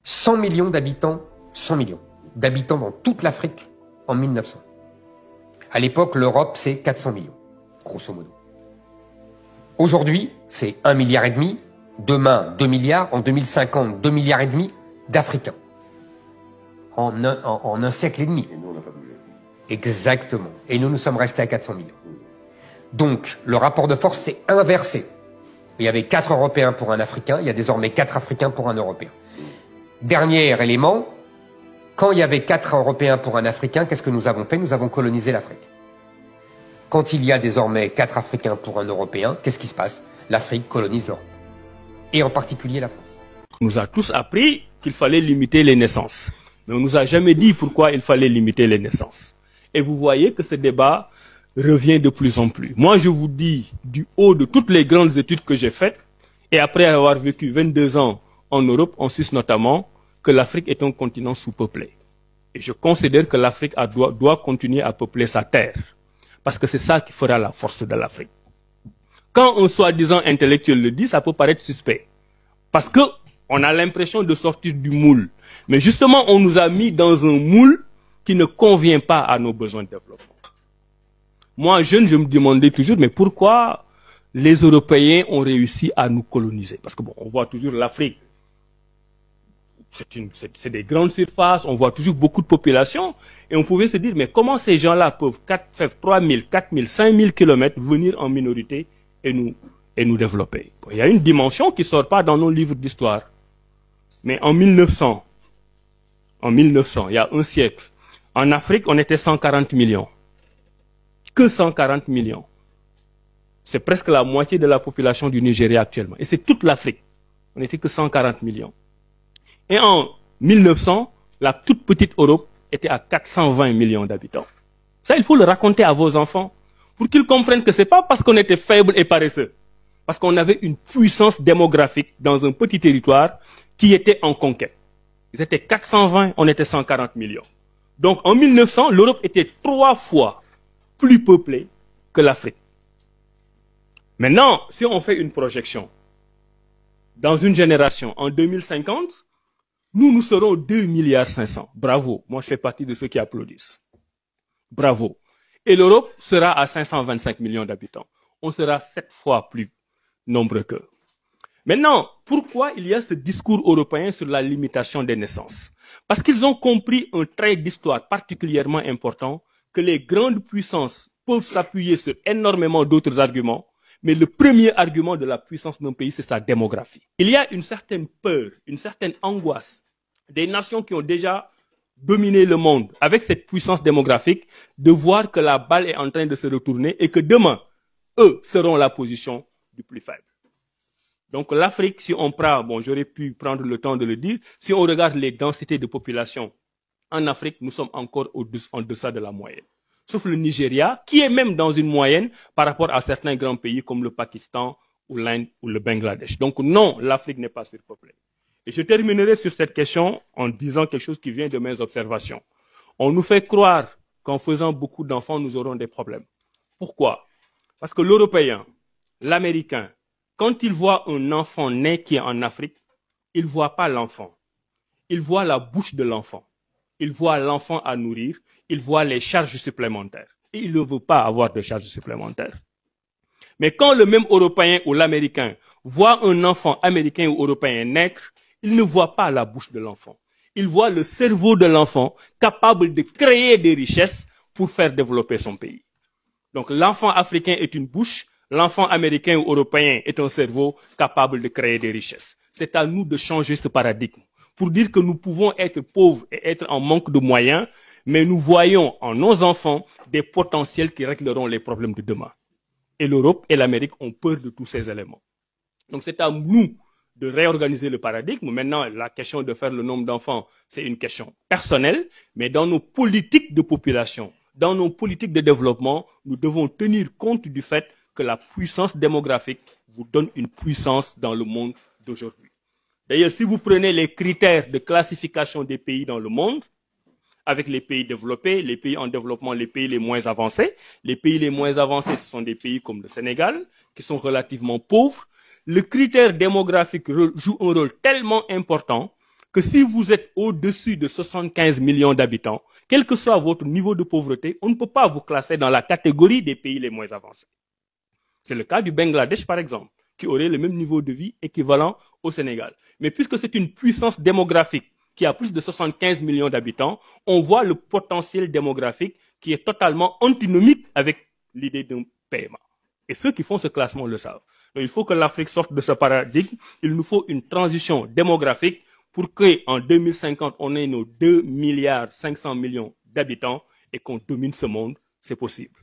100 millions d'habitants, 100 millions d'habitants dans toute l'Afrique en 1900. À l'époque, l'Europe, c'est 400 millions, grosso modo. Aujourd'hui, c'est 1,5 milliard. Demain, 2 milliards. En 2050, 2,5 milliards d'Africains. En un siècle et demi. Et nous, on n'a pas bougé. Exactement. Et nous sommes restés à 400 millions. Donc, le rapport de force s'est inversé. Il y avait 4 Européens pour un Africain, il y a désormais 4 Africains pour un Européen. Dernier élément, quand il y avait 4 Européens pour un Africain, qu'est-ce que nous avons fait? Nous avons colonisé l'Afrique. Quand il y a désormais 4 Africains pour un Européen, qu'est-ce qui se passe? L'Afrique colonise l'Europe. Et en particulier la France. On nous a tous appris qu'il fallait limiter les naissances. Mais on nous a jamais dit pourquoi il fallait limiter les naissances. Et vous voyez que ce débat revient de plus en plus. Moi, je vous dis, du haut de toutes les grandes études que j'ai faites, et après avoir vécu 22 ans en Europe, en Suisse notamment, que l'Afrique est un continent sous-peuplé. Et je considère que l'Afrique doit continuer à peupler sa terre. Parce que c'est ça qui fera la force de l'Afrique. Quand un soi-disant intellectuel le dit, ça peut paraître suspect. Parce que on a l'impression de sortir du moule. Mais justement, on nous a mis dans un moule qui ne convient pas à nos besoins de développement. Moi, jeune, je me demandais toujours, mais pourquoi les Européens ont réussi à nous coloniser? Parce que bon, on voit toujours l'Afrique. C'est des grandes surfaces, on voit toujours beaucoup de population. Et on pouvait se dire, mais comment ces gens-là peuvent faire 3 000, 4 000, 5 000 kilomètres venir en minorité et nous développer? Bon, il y a une dimension qui ne sort pas dans nos livres d'histoire. Mais en 1900, il y a un siècle, en Afrique, on était 140 millions. Que 140 millions. C'est presque la moitié de la population du Nigeria actuellement. Et c'est toute l'Afrique. On n'était que 140 millions. Et en 1900, la toute petite Europe était à 420 millions d'habitants. Ça, il faut le raconter à vos enfants pour qu'ils comprennent que c'est pas parce qu'on était faible et paresseux. Parce qu'on avait une puissance démographique dans un petit territoire qui était en conquête. Ils étaient 420, on était 140 millions. Donc en 1900, l'Europe était 3 fois plus peuplée que l'Afrique. Maintenant, si on fait une projection, dans une génération, en 2050, nous serons 2,5 milliards. Bravo. Moi, je fais partie de ceux qui applaudissent. Bravo. Et l'Europe sera à 525 millions d'habitants. On sera 7 fois plus nombreux qu'eux. Maintenant, pourquoi il y a ce discours européen sur la limitation des naissances? Parce qu'ils ont compris un trait d'histoire particulièrement important, que les grandes puissances peuvent s'appuyer sur énormément d'autres arguments, mais le premier argument de la puissance d'un pays, c'est sa démographie. Il y a une certaine peur, une certaine angoisse des nations qui ont déjà dominé le monde avec cette puissance démographique, de voir que la balle est en train de se retourner et que demain, eux seront la position du plus faible. Donc l'Afrique, si on prend, bon, j'aurais pu prendre le temps de le dire, si on regarde les densités de population en Afrique, nous sommes encore en deçà de la moyenne. Sauf le Nigeria, qui est même dans une moyenne par rapport à certains grands pays comme le Pakistan ou l'Inde ou le Bangladesh. Donc non, l'Afrique n'est pas surpeuplée. Et je terminerai sur cette question en disant quelque chose qui vient de mes observations. On nous fait croire qu'en faisant beaucoup d'enfants, nous aurons des problèmes. Pourquoi? Parce que l'Européen, l'Américain, quand il voit un enfant né qui est en Afrique, il ne voit pas l'enfant. Il voit la bouche de l'enfant. Il voit l'enfant à nourrir. Il voit les charges supplémentaires. Et il ne veut pas avoir de charges supplémentaires. Mais quand le même Européen ou l'Américain voit un enfant américain ou européen naître, il ne voit pas la bouche de l'enfant. Il voit le cerveau de l'enfant capable de créer des richesses pour faire développer son pays. Donc l'enfant africain est une bouche, l'enfant américain ou européen est un cerveau capable de créer des richesses. C'est à nous de changer ce paradigme pour dire que nous pouvons être pauvres et être en manque de moyens, mais nous voyons en nos enfants des potentiels qui régleront les problèmes de demain. Et l'Europe et l'Amérique ont peur de tous ces éléments. Donc c'est à nous de réorganiser le paradigme. Maintenant, la question de faire le nombre d'enfants, c'est une question personnelle, mais dans nos politiques de population, dans nos politiques de développement, nous devons tenir compte du fait que la puissance démographique vous donne une puissance dans le monde d'aujourd'hui. D'ailleurs, si vous prenez les critères de classification des pays dans le monde, avec les pays développés, les pays en développement, les pays les moins avancés, ce sont des pays comme le Sénégal, qui sont relativement pauvres. Le critère démographique joue un rôle tellement important que si vous êtes au-dessus de 75 millions d'habitants, quel que soit votre niveau de pauvreté, on ne peut pas vous classer dans la catégorie des pays les moins avancés. C'est le cas du Bangladesh, par exemple, qui aurait le même niveau de vie équivalent au Sénégal. Mais puisque c'est une puissance démographique qui a plus de 75 millions d'habitants, on voit le potentiel démographique qui est totalement antinomique avec l'idée d'un paiement. Et ceux qui font ce classement le savent. Donc, il faut que l'Afrique sorte de ce paradigme. Il nous faut une transition démographique pour qu'en 2050, on ait nos 2,5 milliards d'habitants et qu'on domine ce monde. C'est possible.